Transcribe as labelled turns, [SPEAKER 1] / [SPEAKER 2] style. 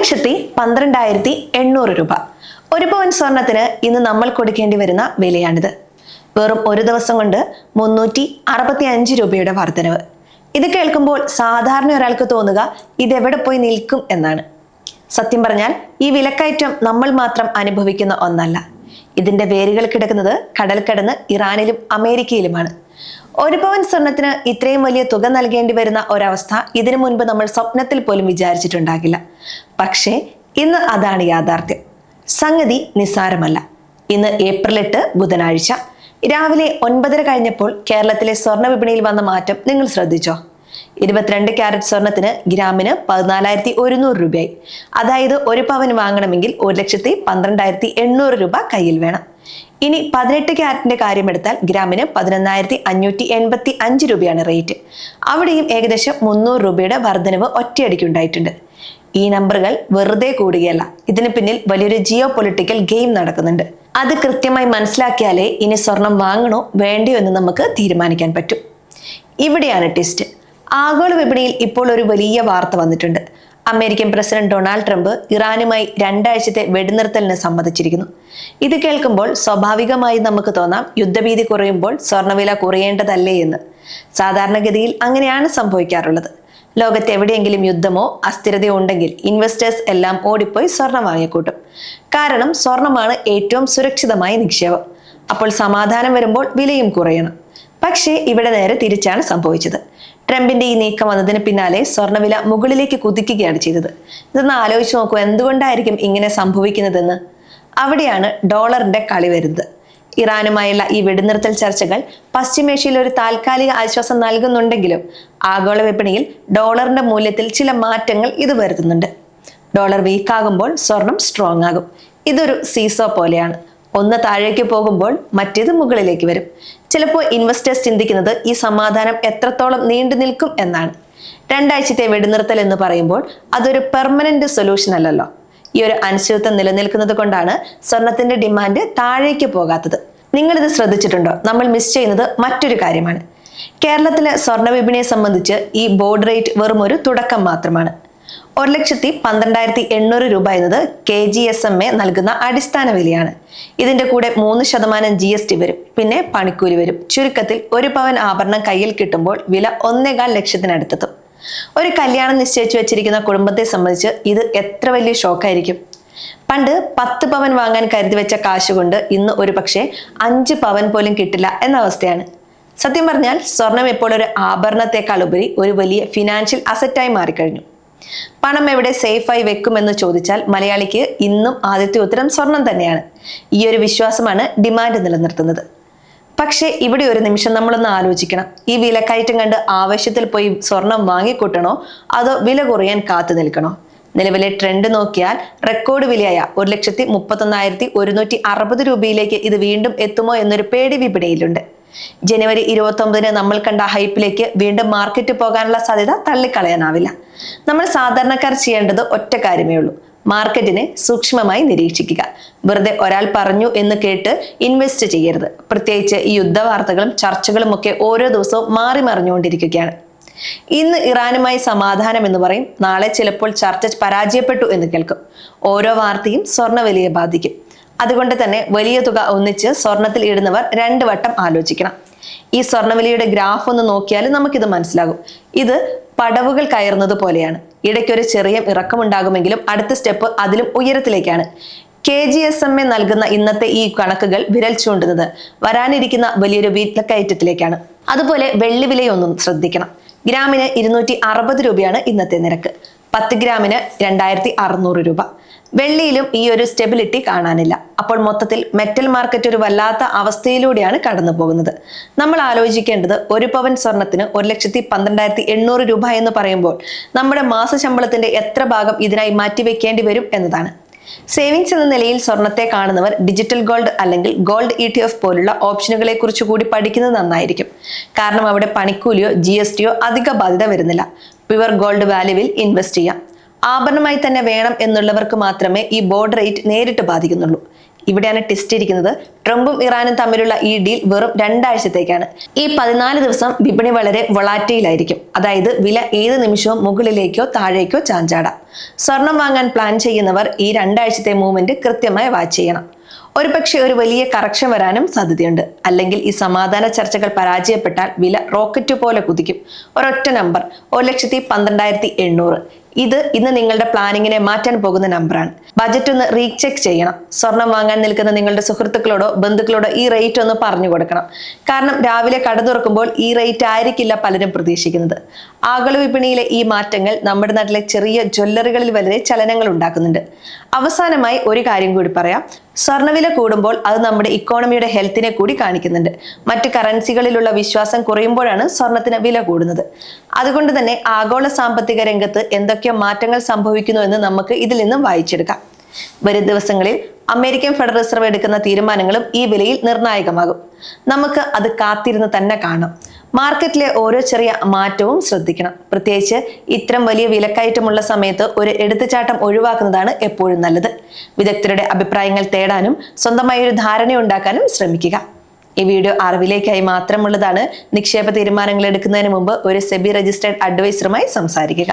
[SPEAKER 1] 1,12,800 രൂപ. ഒരു പവൻ സ്വർണത്തിന് ഇന്ന് നമ്മൾ കൊടുക്കേണ്ടി വരുന്ന വിലയാണിത്. വെറും ഒരു ദിവസം കൊണ്ട് 365 രൂപയുടെ വർധനവ്. ഇത് കേൾക്കുമ്പോൾ സാധാരണ ഒരാൾക്ക് തോന്നുക ഇതെവിടെ പോയി നിൽക്കും എന്നാണ്. സത്യം പറഞ്ഞാൽ ഈ വിലക്കയറ്റം നമ്മൾ മാത്രം അനുഭവിക്കുന്ന ഒന്നല്ല. ഇതിന്റെ വേരുകൾ കിടക്കുന്നത് കടൽ കടന്ന് ഇറാനിലും അമേരിക്കയിലുമാണ്. ഒരു പവൻ സ്വർണത്തിന് ഇത്രയും വലിയ തുക നൽകേണ്ടി വരുന്ന ഒരവസ്ഥ ഇതിനു മുൻപ് നമ്മൾ സ്വപ്നത്തിൽ പോലും വിചാരിച്ചിട്ടുണ്ടാകില്ല. പക്ഷേ ഇന്ന് അതാണ് യാഥാർത്ഥ്യം. സംഗതി നിസ്സാരമല്ല. ഇന്ന് ഏപ്രിൽ 8 ബുധനാഴ്ച രാവിലെ 9:30 കഴിഞ്ഞപ്പോൾ കേരളത്തിലെ സ്വർണ്ണ വിപണിയിൽ വന്ന മാറ്റം നിങ്ങൾ ശ്രദ്ധിച്ചോ? 22 ക്യാരറ്റ് സ്വർണത്തിന് ഗ്രാമിന് 14,100 രൂപയായി. അതായത് ഒരു പവൻ വാങ്ങണമെങ്കിൽ 1,12,800 രൂപ കയ്യിൽ വേണം. ഇനി 18 ക്യാരറ്റിന്റെ കാര്യമെടുത്താൽ ഗ്രാമിന് 11,585 രൂപയാണ് റേറ്റ്. അവിടെയും ഏകദേശം 300 രൂപയുടെ വർധനവ് ഒറ്റയടിക്കുണ്ടായിട്ടുണ്ട്. ഈ നമ്പറുകൾ വെറുതെ കൂടുകയല്ല, ഇതിന് പിന്നിൽ വലിയൊരു ജിയോ പൊളിറ്റിക്കൽ ഗെയിം നടക്കുന്നുണ്ട്. അത് കൃത്യമായി മനസ്സിലാക്കിയാലേ ഇനി സ്വർണം വാങ്ങണോ വേണ്ടയോ എന്ന് നമുക്ക് തീരുമാനിക്കാൻ പറ്റും. ഇവിടെയാണ് ട്വിസ്റ്റ്. ആഗോള വിപണിയിൽ ഇപ്പോൾ ഒരു വലിയ വാർത്ത വന്നിട്ടുണ്ട്. അമേരിക്കൻ പ്രസിഡന്റ് ഡൊണാൾഡ് ട്രംപ് ഇറാനുമായി 2 ആഴ്ചത്തെ വെടിനിർത്തലിന് സമ്മതിച്ചിരിക്കുന്നു. ഇത് കേൾക്കുമ്പോൾ സ്വാഭാവികമായി നമുക്ക് തോന്നാം യുദ്ധഭീതി കുറയുമ്പോൾ സ്വർണ്ണവില കുറയേണ്ടതല്ലേ എന്ന്. സാധാരണഗതിയിൽ അങ്ങനെയാണ് സംഭവിക്കാറുള്ളത്. ലോകത്ത് എവിടെയെങ്കിലും യുദ്ധമോ അസ്ഥിരതയോ ഉണ്ടെങ്കിൽ ഇൻവെസ്റ്റേഴ്സ് എല്ലാം ഓടിപ്പോയി സ്വർണം വാങ്ങിക്കൂട്ടും. കാരണം സ്വർണമാണ് ഏറ്റവും സുരക്ഷിതമായ നിക്ഷേപം. അപ്പോൾ സമാധാനം വരുമ്പോൾ വിലയും കുറയണം. പക്ഷേ ഇവിടെ നേരെ തിരിച്ചാണ് സംഭവിച്ചത്. ട്രംപിന്റെ ഈ നീക്കം വന്നതിന് പിന്നാലെ സ്വർണ്ണവില മുകളിലേക്ക് കുതിക്കുകയാണ് ചെയ്തത്. ഇതൊന്ന് ആലോചിച്ച് നോക്കൂ, എന്തുകൊണ്ടായിരിക്കും ഇങ്ങനെ സംഭവിക്കുന്നതെന്ന്. അവിടെയാണ് ഡോളറിന്റെ കളി വരുന്നത്. ഇറാനുമായുള്ള ഈ വെടിനിർത്തൽ ചർച്ചകൾ പശ്ചിമേഷ്യയിൽ ഒരു താൽക്കാലിക ആശ്വാസം നൽകുന്നുണ്ടെങ്കിലും ആഗോള വിപണിയിൽ ഡോളറിന്റെ മൂല്യത്തിൽ ചില മാറ്റങ്ങൾ ഇത് വരുത്തുന്നുണ്ട്. ഡോളർ വീക്കാകുമ്പോൾ സ്വർണം സ്ട്രോങ് ആകും. ഇതൊരു സീസോ പോലെയാണ്. ഒന്ന് താഴേക്ക് പോകുമ്പോൾ മറ്റേത് മുകളിലേക്ക് വരും. ചിലപ്പോൾ ഇൻവെസ്റ്റേഴ്സ് ചിന്തിക്കുന്നത് ഈ സമാധാനം എത്രത്തോളം നീണ്ടു നിൽക്കും എന്നാണ്. 2 ആഴ്ചത്തെ വെടിനിർത്തൽ എന്ന് പറയുമ്പോൾ അതൊരു പെർമനന്റ് സൊല്യൂഷൻ അല്ലല്ലോ. ഈ ഒരു അനിശ്ചിതത്വം നിലനിൽക്കുന്നത് കൊണ്ടാണ് സ്വർണത്തിന്റെ ഡിമാൻഡ് താഴേക്ക് പോകാത്തത്. നിങ്ങളിത് ശ്രദ്ധിച്ചിട്ടുണ്ടോ? നമ്മൾ മിസ് ചെയ്യുന്നത് മറ്റൊരു കാര്യമാണ്. കേരളത്തിലെ സ്വർണ്ണ വിപണിയെ സംബന്ധിച്ച് ഈ ബോർഡ് റേറ്റ് വെറും ഒരു തുടക്കം മാത്രമാണ്. 1,12,800 രൂപ എന്നത് KGSMA നൽകുന്ന അടിസ്ഥാന വിലയാണ്. ഇതിന്റെ കൂടെ 3% GST വരും, പിന്നെ പണിക്കൂലി വരും. ചുരുക്കത്തിൽ ഒരു പവൻ ആഭരണം കയ്യിൽ കിട്ടുമ്പോൾ വില 1,4 ലക്ഷത്തിനടുത്തെത്തും. ഒരു കല്യാണം നിശ്ചയിച്ചു വെച്ചിരിക്കുന്ന കുടുംബത്തെ സംബന്ധിച്ച് ഇത് എത്ര വലിയ ഷോക്കായിരിക്കും. പണ്ട് 10 പവൻ വാങ്ങാൻ കരുതി വെച്ച കാശ് കൊണ്ട് ഇന്ന് ഒരു പക്ഷേ 5 പവൻ പോലും കിട്ടില്ല എന്ന അവസ്ഥയാണ്. സത്യം പറഞ്ഞാൽ സ്വർണം ഇപ്പോൾ ഒരു ആഭരണത്തെക്കാൾ ഉപരി ഒരു വലിയ ഫിനാൻഷ്യൽ അസറ്റായി മാറിക്കഴിഞ്ഞു. പണം എവിടെ സേഫായി വെക്കുമെന്ന് ചോദിച്ചാൽ മലയാളിക്ക് ഇന്നും ആദ്യത്തെ ഉത്തരം സ്വർണം തന്നെയാണ്. ഈ ഒരു വിശ്വാസമാണ് ഡിമാൻഡ് നിലനിർത്തുന്നത്. പക്ഷേ ഇവിടെ ഒരു നിമിഷം നമ്മളൊന്ന് ആലോചിക്കണം. ഈ വിലക്കയറ്റം കണ്ട് ആവശ്യത്തിൽ പോയി സ്വർണം വാങ്ങിക്കൂട്ടണോ അതോ വില കുറയാൻ കാത്തു നിൽക്കണോ? നിലവിലെ ട്രെൻഡ് നോക്കിയാൽ റെക്കോർഡ് വിലയായ 1,31,160 രൂപയിലേക്ക് ഇത് വീണ്ടും എത്തുമോ എന്നൊരു പേടി വിപണിയിലുണ്ട്. ജനുവരി 29 നമ്മൾ കണ്ട ഹൈപ്പിലേക്ക് വീണ്ടും മാർക്കറ്റ് പോകാനുള്ള സാധ്യത തള്ളിക്കളയാനാവില്ല. നമ്മൾ സാധാരണക്കാർ ചെയ്യേണ്ടത് ഒറ്റ കാര്യമേ ഉള്ളൂ: മാർക്കറ്റിനെ സൂക്ഷ്മമായി നിരീക്ഷിക്കുക. വെറുതെ ഒരാൾ പറഞ്ഞു എന്ന് കേട്ട് ഇൻവെസ്റ്റ് ചെയ്യരുത്. പ്രത്യേകിച്ച് ഈ യുദ്ധവാർത്തകളും ചർച്ചകളും ഒക്കെ ഓരോ ദിവസവും മാറി മറിഞ്ഞുകൊണ്ടിരിക്കുകയാണ്. ഇന്ന് ഇറാനുമായി സമാധാനം എന്ന് പറയും, നാളെ ചിലപ്പോൾ ചർച്ച പരാജയപ്പെട്ടു എന്ന് കേൾക്കും. ഓരോ വാർത്തയും സ്വർണ്ണവിലയെ ബാധിക്കും. അതുകൊണ്ട് തന്നെ വലിയ തുക ഒന്നിച്ച് സ്വർണത്തിൽ ഇടുന്നവർ 2 വട്ടം ആലോചിക്കണം. ഈ സ്വർണ്ണവിലയുടെ ഗ്രാഫ് ഒന്ന് നോക്കിയാൽ നമുക്കിത് മനസ്സിലാകും. ഇത് പടവുകൾ കയറുന്നത് പോലെയാണ്. ഇടയ്ക്കൊരു ചെറിയ ഇറക്കമുണ്ടാകുമെങ്കിലും അടുത്ത സ്റ്റെപ്പ് അതിലും ഉയരത്തിലേക്കാണ്. KGSMA നൽകുന്ന ഇന്നത്തെ ഈ കണക്കുകൾ വിരൽ ചൂണ്ടുന്നത് വരാനിരിക്കുന്ന വലിയൊരു വിലക്കയറ്റത്തിലേക്കാണ്. അതുപോലെ വെള്ളി വിലയൊന്നും ശ്രദ്ധിക്കണം. ഗ്രാമിന് 260 രൂപയാണ് ഇന്നത്തെ നിരക്ക്. 10 ഗ്രാമിന് 2,600 രൂപ. വെള്ളിയിലും ഈ ഒരു സ്റ്റെബിലിറ്റി കാണാനില്ല. അപ്പോൾ മൊത്തത്തിൽ മെറ്റൽ മാർക്കറ്റ് ഒരു വല്ലാത്ത അവസ്ഥയിലൂടെയാണ് കടന്നു പോകുന്നത്. നമ്മൾ ആലോചിക്കേണ്ടത് ഒരു പവൻ സ്വർണത്തിന് 1,12,800 രൂപ എന്ന് പറയുമ്പോൾ നമ്മുടെ മാസ ശമ്പളത്തിന്റെ എത്ര ഭാഗം ഇതിനായി മാറ്റിവെക്കേണ്ടി വരും എന്നതാണ്. സേവിങ്സ് എന്ന നിലയിൽ സ്വർണത്തെ കാണുന്നവർ ഡിജിറ്റൽ ഗോൾഡ് അല്ലെങ്കിൽ ഗോൾഡ് ETF പോലുള്ള ഓപ്ഷനുകളെ കുറിച്ച് കൂടി പഠിക്കുന്നത് നന്നായിരിക്കും. കാരണം അവിടെ പണിക്കൂലിയോ GSTയോ അധിക ബാധ്യത വരുന്നില്ല. പ്യുവർ ഗോൾഡ് വാല്യൂവിൽ ഇൻവെസ്റ്റ് ചെയ്യാം. ആഭരണമായി തന്നെ വേണം എന്നുള്ളവർക്ക് മാത്രമേ ഈ ബോർഡ് റേറ്റ് നേരിട്ട് ബാധിക്കുന്നുള്ളൂ. ഇവിടെയാണ് ടെസ്റ്റ് ഇരിക്കുന്നത്. ട്രംപും ഇറാനും തമ്മിലുള്ള ഈ ഡീൽ വെറും 2 ആഴ്ചത്തേക്കാണ്. ഈ 14 ദിവസം വിപണി വളരെ വൊളാറ്റൈലായിരിക്കും. അതായത് വില ഏത് നിമിഷവും മുകളിലേക്കോ താഴേക്കോ ചാഞ്ചാടാം. സ്വർണം വാങ്ങാൻ പ്ലാൻ ചെയ്യുന്നവർ ഈ 2 ആഴ്ചത്തെ മൂവ്മെന്റ് കൃത്യമായി വാച്ച് ചെയ്യണം. ഒരുപക്ഷെ ഒരു വലിയ കറക്ഷൻ വരാനും സാധ്യതയുണ്ട്. അല്ലെങ്കിൽ ഈ സമാധാന ചർച്ചകൾ പരാജയപ്പെട്ടാൽ വില റോക്കറ്റ് പോലെ കുതിക്കും. ഒരൊറ്റ നമ്പർ 1,12,800. ഇത് ഇന്ന് നിങ്ങളുടെ പ്ലാനിങ്ങിനെ മാറ്റാൻ പോകുന്ന നമ്പറാണ്. ബജറ്റ് ഒന്ന് റീചെക്ക് ചെയ്യണം. സ്വർണം വാങ്ങാൻ നിൽക്കുന്ന നിങ്ങളുടെ സുഹൃത്തുക്കളോടോ ബന്ധുക്കളോടോ ഈ റേറ്റ് ഒന്ന് പറഞ്ഞു കൊടുക്കണം. കാരണം രാവിലെ കട തുറക്കുമ്പോൾ ഈ റേറ്റ് ആയിരിക്കില്ല പലരും പ്രതീക്ഷിക്കുന്നത്. ആഗോള വിപണിയിലെ ഈ മാറ്റങ്ങൾ നമ്മുടെ നാട്ടിലെ ചെറിയ ജ്വല്ലറികളിൽ വരെ ചലനങ്ങൾ ഉണ്ടാക്കുന്നുണ്ട്. അവസാനമായി ഒരു കാര്യം കൂടി പറയാം. സ്വർണ്ണവില കൂടുമ്പോൾ അത് നമ്മുടെ ഇക്കോണമിയുടെ ഹെൽത്തിനെ കൂടി കാണിക്കുന്നുണ്ട്. മറ്റ് കറൻസികളിലുള്ള വിശ്വാസം കുറയുമ്പോഴാണ് സ്വർണത്തിന് വില കൂടുന്നത്. അതുകൊണ്ട് തന്നെ ആഗോള സാമ്പത്തിക രംഗത്ത് എന്തൊക്കെ മാറ്റങ്ങൾ സംഭവിക്കുന്നു എന്ന് നമുക്ക് ഇതിൽ നിന്നും വായിച്ചെടുക്കാം. വരും ദിവസങ്ങളിൽ അമേരിക്കൻ ഫെഡറൽ റിസർവ് എടുക്കുന്ന തീരുമാനങ്ങളും ഈ വിലയിൽ നിർണായകമാകും. നമുക്ക് അത് കാത്തിരുന്ന് തന്നെ കാണാം. മാർക്കറ്റിലെ ഓരോ ചെറിയ മാറ്റവും ശ്രദ്ധിക്കണം. പ്രത്യേകിച്ച് ഇത്തരം വലിയ വിലക്കയറ്റമുള്ള സമയത്ത് ഒരു എടുത്തുചാട്ടം ഒഴിവാക്കുന്നതാണ് എപ്പോഴും നല്ലത്. വിദഗ്ധരുടെ അഭിപ്രായങ്ങൾ തേടാനും സ്വന്തമായി ഒരു ധാരണ ഉണ്ടാക്കാനും ശ്രമിക്കുക. ഈ വീഡിയോ അറിവിലേക്കായി മാത്രമുള്ളതാണ്. നിക്ഷേപ തീരുമാനങ്ങൾ എടുക്കുന്നതിന് മുമ്പ് ഒരു സെബി രജിസ്ട്രേഡ് അഡ്വൈസറുമായി സംസാരിക്കുക.